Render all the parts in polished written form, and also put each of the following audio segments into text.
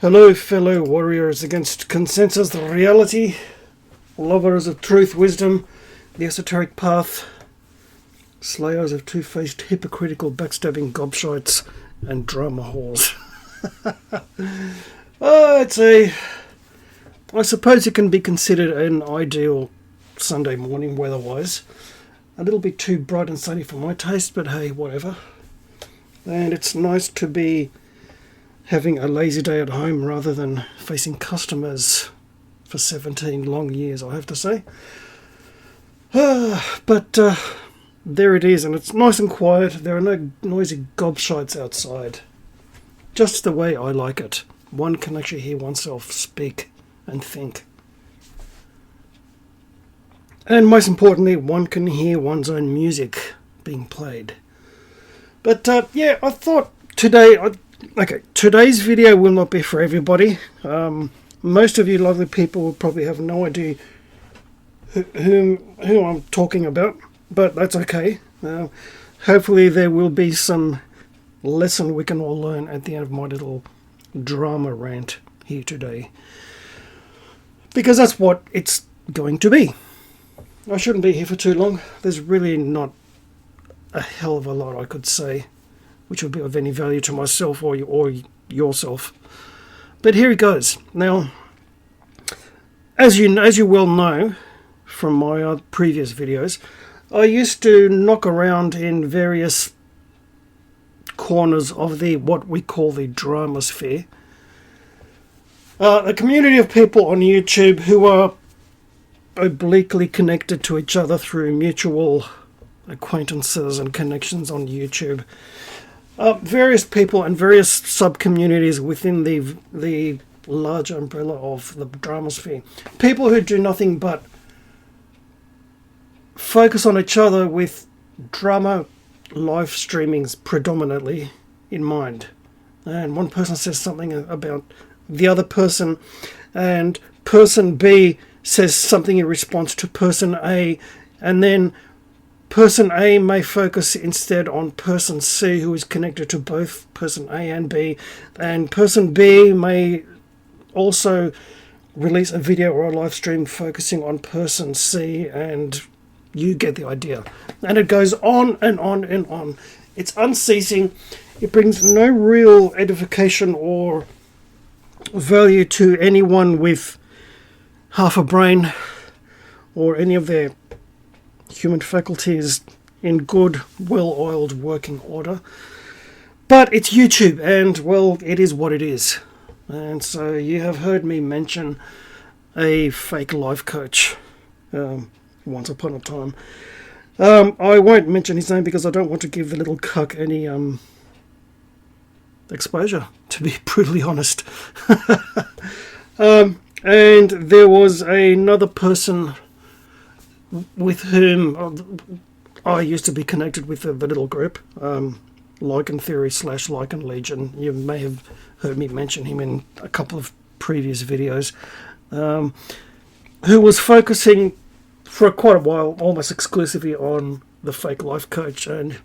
Hello, fellow warriors against consensus reality, lovers of truth, wisdom, the esoteric path, slayers of two-faced, hypocritical, backstabbing gobshites, and drama whores. I suppose it can be considered an ideal Sunday morning weather-wise. A little bit too bright and sunny for my taste, but hey, whatever. And it's nice to be having a lazy day at home rather than facing customers for 17 long years, I have to say. But there it is, and it's nice and quiet. There are no noisy gobshites outside. Just the way I like it. One can actually hear oneself speak and think. And most importantly, one can hear one's own music being played. But I thought today's video will not be for everybody. Most of you lovely people will probably have no idea who I'm talking about, but that's okay. Hopefully there will be some lesson we can all learn at the end of my little drama rant here today. Because that's what it's going to be. I shouldn't be here for too long. There's really not a hell of a lot I could say which would be of any value to myself or yourself. But here it goes. Now, as you well know from my previous videos, I used to knock around in various corners of what we call the drama sphere. A community of people on YouTube who are obliquely connected to each other through mutual acquaintances and connections on YouTube. Various people and various sub-communities within the large umbrella of the drama sphere. People who do nothing but focus on each other with drama live streamings predominantly in mind. And one person says something about the other person, and person B says something in response to person A, and then person A may focus instead on person C, who is connected to both person A and B, and person B may also release a video or a live stream focusing on person C, and you get the idea. And it goes on and on and on. It's unceasing. It brings no real edification or value to anyone with half a brain or any of their human faculties in good, well-oiled working order. But it's YouTube, and, well, it is what it is. And so you have heard me mention a fake life coach once upon a time. I won't mention his name because I don't want to give the little cuck any exposure, to be brutally honest. And there was another person with whom I used to be connected with the little group, Lycan Theory / Lycan Legion. You may have heard me mention him in a couple of previous videos, who was focusing for quite a while almost exclusively on the fake life coach and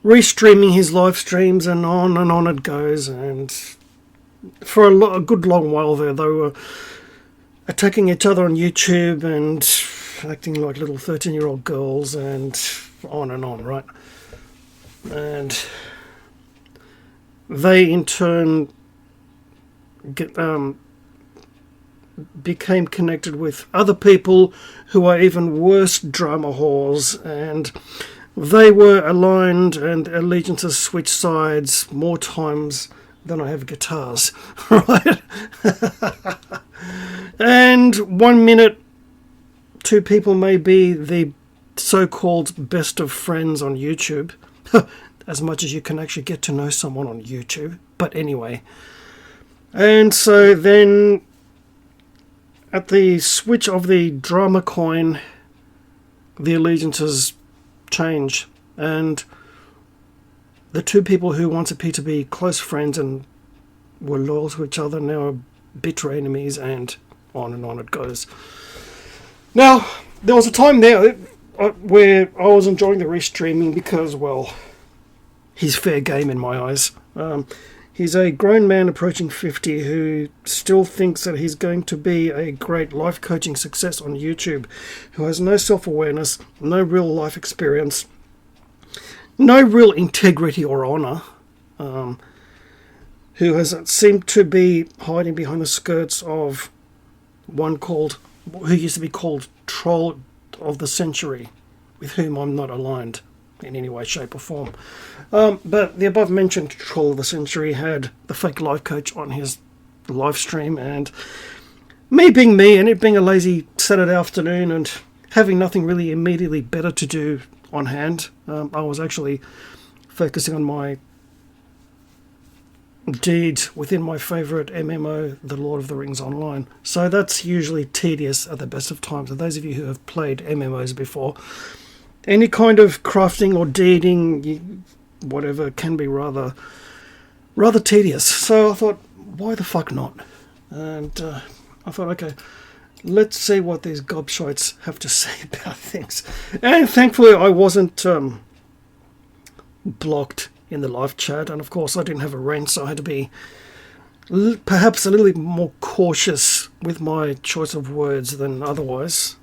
restreaming his live streams, and on it goes. And for a good long while there, they were attacking each other on YouTube and acting like little 13-year-old girls, and on, right? And they in turn became connected with other people who are even worse drama whores, and they were aligned, and allegiances switched sides more times than I have guitars, right? And 1 minute, two people may be the so-called best of friends on YouTube, as much as you can actually get to know someone on YouTube. But anyway, and so then at the switch of the drama coin, the allegiances change, and the two people who once appeared to be close friends and were loyal to each other now are bitter enemies, and on it goes. Now, there was a time there where I was enjoying the restreaming because, well, he's fair game in my eyes. He's a grown man approaching 50 who still thinks that he's going to be a great life coaching success on YouTube, who has no self-awareness, no real life experience, no real integrity or honour, who has seemed to be hiding behind the skirts of who used to be called Troll of the Century, with whom I'm not aligned in any way, shape or form. But the above mentioned Troll of the Century had the fake life coach on his live stream, and me being me and it being a lazy Saturday afternoon and having nothing really immediately better to do on hand, I was actually focusing on my deeds within my favourite MMO, The Lord of the Rings Online. So that's usually tedious at the best of times. And those of you who have played MMOs before, any kind of crafting or deeding, whatever, can be rather tedious. So I thought, why the fuck not? And I thought, okay, let's see what these gobshites have to say about things. And thankfully I wasn't blocked in the live chat, and of course I didn't have a rant, so I had to be perhaps a little bit more cautious with my choice of words than otherwise,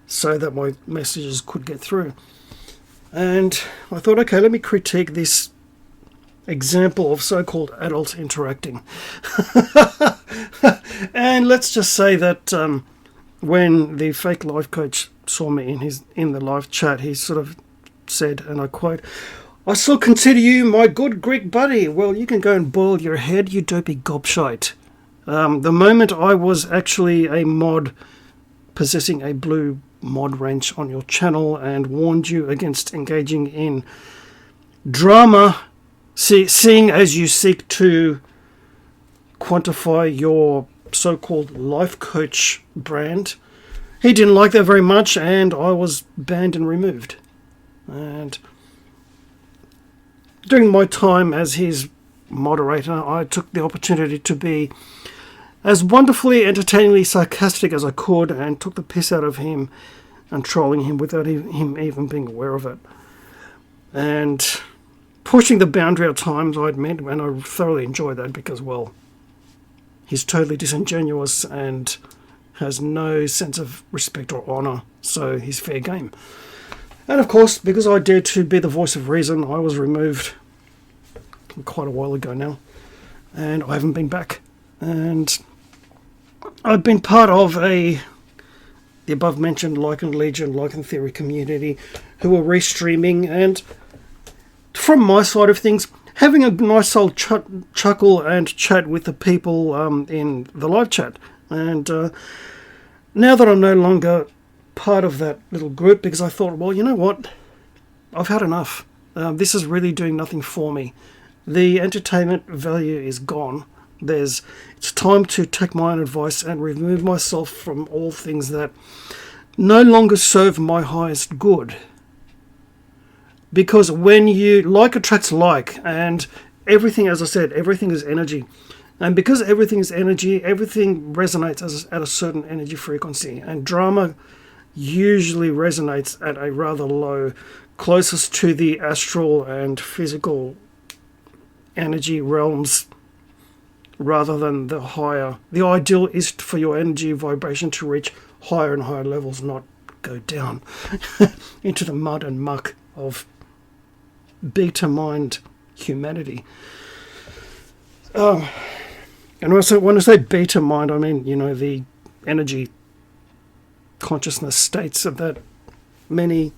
so that my messages could get through. And I thought, okay, let me critique this example of so-called adults interacting. And let's just say that when the fake life coach saw me in the live chat, he sort of said, and I quote, "I still consider you my good Greek buddy." Well, you can go and boil your head, you dopey gobshite. The moment I was actually a mod possessing a blue mod wrench on your channel and warned you against engaging in drama, seeing as you seek to quantify your so-called life coach brand, he didn't like that very much, and I was banned and removed. And during my time as his moderator, I took the opportunity to be as wonderfully, entertainingly sarcastic as I could, and took the piss out of him and trolling him without him even being aware of it. And pushing the boundary at times, I admit, and I thoroughly enjoy that because, well, he's totally disingenuous and has no sense of respect or honour, so he's fair game. And of course, because I dared to be the voice of reason, I was removed quite a while ago now, and I haven't been back. And I've been part of the above mentioned Lycan Legion, Lycan Theory community, who are restreaming, and from my side of things, having a nice old chuckle and chat with the people in the live chat. And now that I'm no longer part of that little group, because I thought, well, you know what, I've had enough. This is really doing nothing for me. The entertainment value is gone. It's time to take my own advice and remove myself from all things that no longer serve my highest good. Because when like attracts like, and everything, as I said, everything is energy. And because everything is energy, everything resonates at a certain energy frequency. And drama usually resonates at a rather low, closest to the astral and physical energy realms rather than the higher. The ideal is for your energy vibration to reach higher and higher levels, not go down into the mud and muck of beta mind humanity. And also, when I say beta mind, I mean, the energy consciousness states that many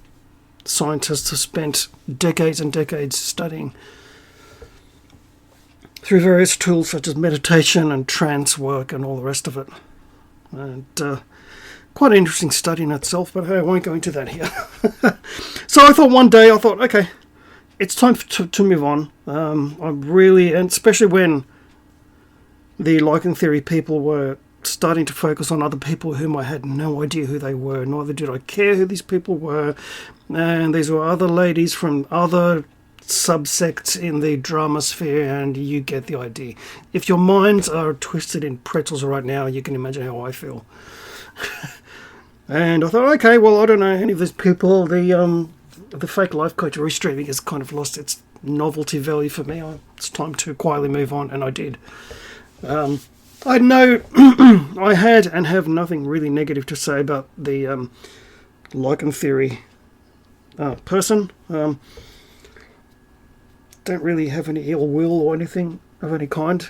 scientists have spent decades and decades studying through various tools such as meditation and trance work and all the rest of it. And quite an interesting study in itself, but hey, I won't go into that here. So I thought one day, okay, it's time to move on. I'm really, and especially when the Lycan Theory people were starting to focus on other people whom I had no idea who they were, neither did I care who these people were, and these were other ladies from other subsects in the drama sphere, and you get the idea. If your minds are twisted in pretzels right now, you can imagine how I feel. And I thought, okay, well, I don't know any of these people. The fake life coach restreaming has kind of lost its novelty value for me. It's time to quietly move on, and I did. I know I had and have nothing really negative to say about the lichen theory person. Don't really have any ill will or anything of any kind.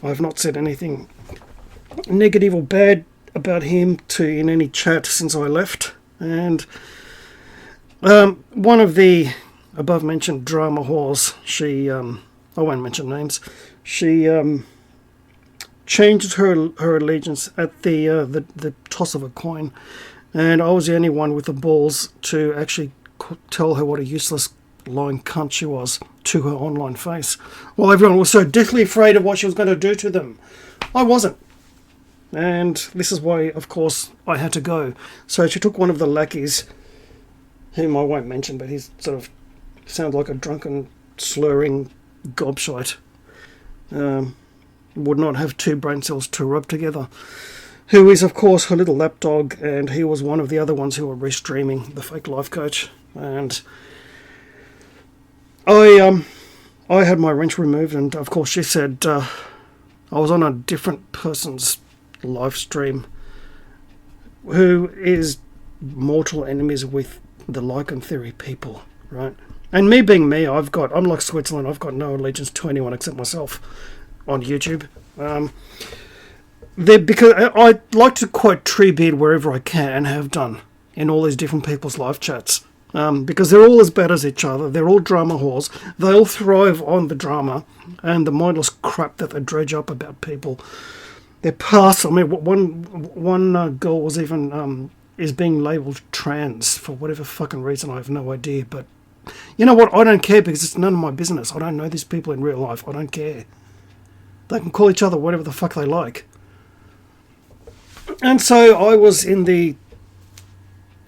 I've not said anything negative or bad about him in any chat since I left. And one of the above mentioned drama whores, she I won't mention names, she changed her allegiance at the toss of a coin, and I was the only one with the balls to actually tell her what a useless lying cunt she was to her online face, while everyone was so deathly afraid of what she was going to do to them. I wasn't, and this is why, of course, I had to go. So she took one of the lackeys, whom I won't mention, but he's sort of sounds like a drunken, slurring gobshite. Would not have two brain cells to rub together. Who is, of course, her little lapdog, and he was one of the other ones who were restreaming the fake life coach. And I had my wrench removed, and of course she said I was on a different person's live stream who is mortal enemies with the lichen theory people, right? And me being me, I'm like Switzerland, I've got no allegiance to anyone except myself on YouTube. Because I like to quote Treebeard wherever I can, and have done in all these different people's live chats. Because they're all as bad as each other. They're all drama whores. They all thrive on the drama and the mindless crap that they dredge up about people. They're past. I mean, one girl was even is being labelled trans for whatever fucking reason. I have no idea. But you know what? I don't care, because it's none of my business. I don't know these people in real life. I don't care. They can call each other whatever the fuck they like. And so I was in the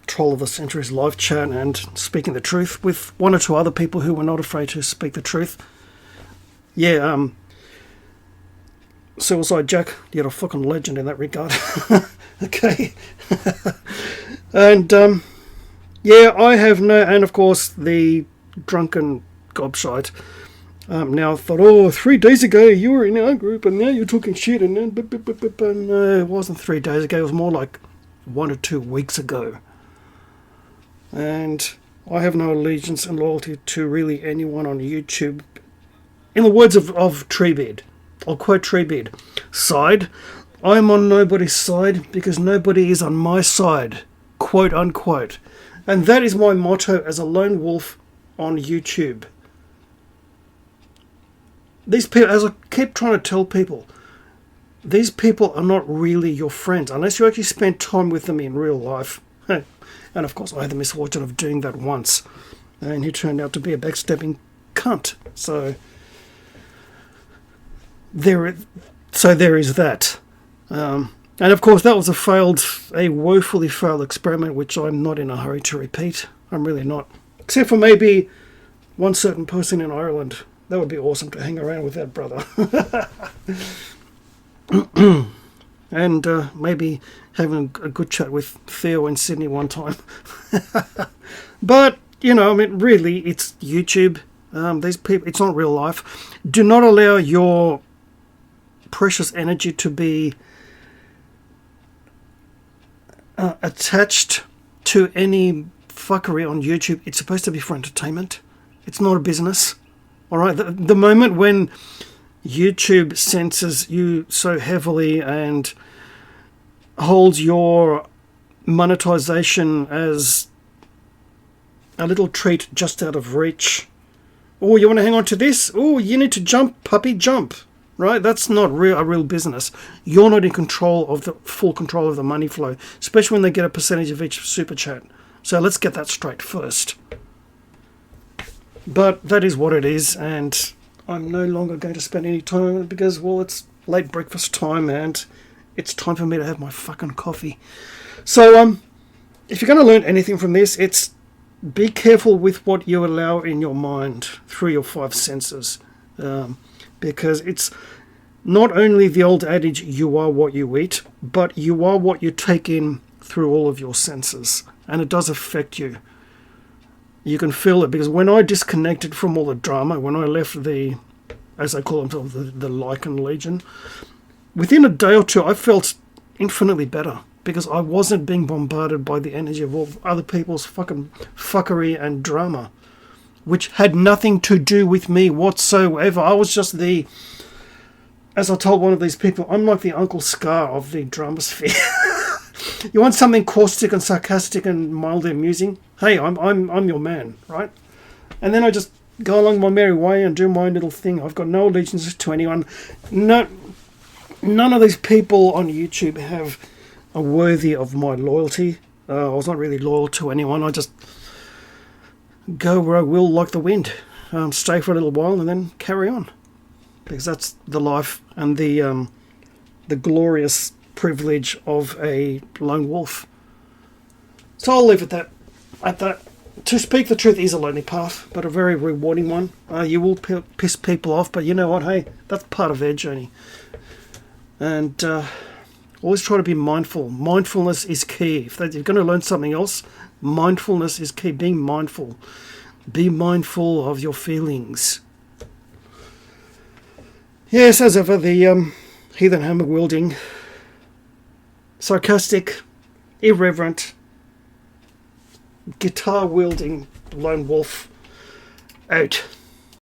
Troll of the Century's live chat and speaking the truth with one or two other people who were not afraid to speak the truth. Yeah, Suicide Jack, you're a fucking legend in that regard. Okay. And, yeah, I have no... And, of course, the drunken gobshite now thought, 3 days ago you were in our group and now you're talking shit, and then... it wasn't 3 days ago, it was more like 1 or 2 weeks ago. And I have no allegiance and loyalty to really anyone on YouTube. In the words of Treebeard, I'll quote Treebeard, side, I'm on nobody's side because nobody is on my side, quote unquote. And that is my motto as a lone wolf on YouTube. These people, as I keep trying to tell people, these people are not really your friends unless you actually spend time with them in real life. And of course I had the misfortune of doing that once, and he turned out to be a backstabbing cunt. So there is that. And of course that was a woefully failed experiment, which I'm not in a hurry to repeat. I'm really not. Except for maybe one certain person in Ireland. That would be awesome to hang around with that brother. And maybe having a good chat with Theo in Sydney one time. But, you know, I mean, really, it's YouTube. These people, it's not real life. Do not allow your precious energy to be attached to any fuckery on YouTube. It's supposed to be for entertainment. It's not a business. All right? The moment when YouTube censors you so heavily and holds your monetization as a little treat just out of reach. Oh, you want to hang on to this? Oh, you need to jump, puppy, jump. Right? That's not a real business. You're not in full control of the money flow, especially when they get a percentage of each super chat. So let's get that straight first. But that is what it is, and I'm no longer going to spend any time on it because, well, it's late breakfast time and it's time for me to have my fucking coffee. So, if you're going to learn anything from this, it's be careful with what you allow in your mind through your 5 senses. Because it's not only the old adage, you are what you eat, but you are what you take in through all of your senses. And it does affect you. You can feel it, because when I disconnected from all the drama, when I left the, as they call themselves, the Lycan Legion, within a day or two I felt infinitely better, because I wasn't being bombarded by the energy of all other people's fucking fuckery and drama, which had nothing to do with me whatsoever. I was just the, as I told one of these people, I'm like the Uncle Scar of the dramasphere. You want something caustic and sarcastic and mildly amusing? Hey, I'm your man, right? And then I just go along my merry way and do my little thing. I've got no allegiance to anyone. No, none of these people on YouTube are worthy of my loyalty. I was not really loyal to anyone. I just go where I will, like the wind. Stay for a little while and then carry on, because that's the life and the glorious privilege of a lone wolf. So I'll leave it at that. To speak the truth is a lonely path, but a very rewarding one. You will piss people off, but you know what? Hey, that's part of their journey. And always try to be mindful. Mindfulness is key. If you're going to learn something else, mindfulness is key. Being mindful. Be mindful of your feelings. Yes, as ever, the heathen hammer wielding, sarcastic, irreverent, guitar wielding lone wolf out.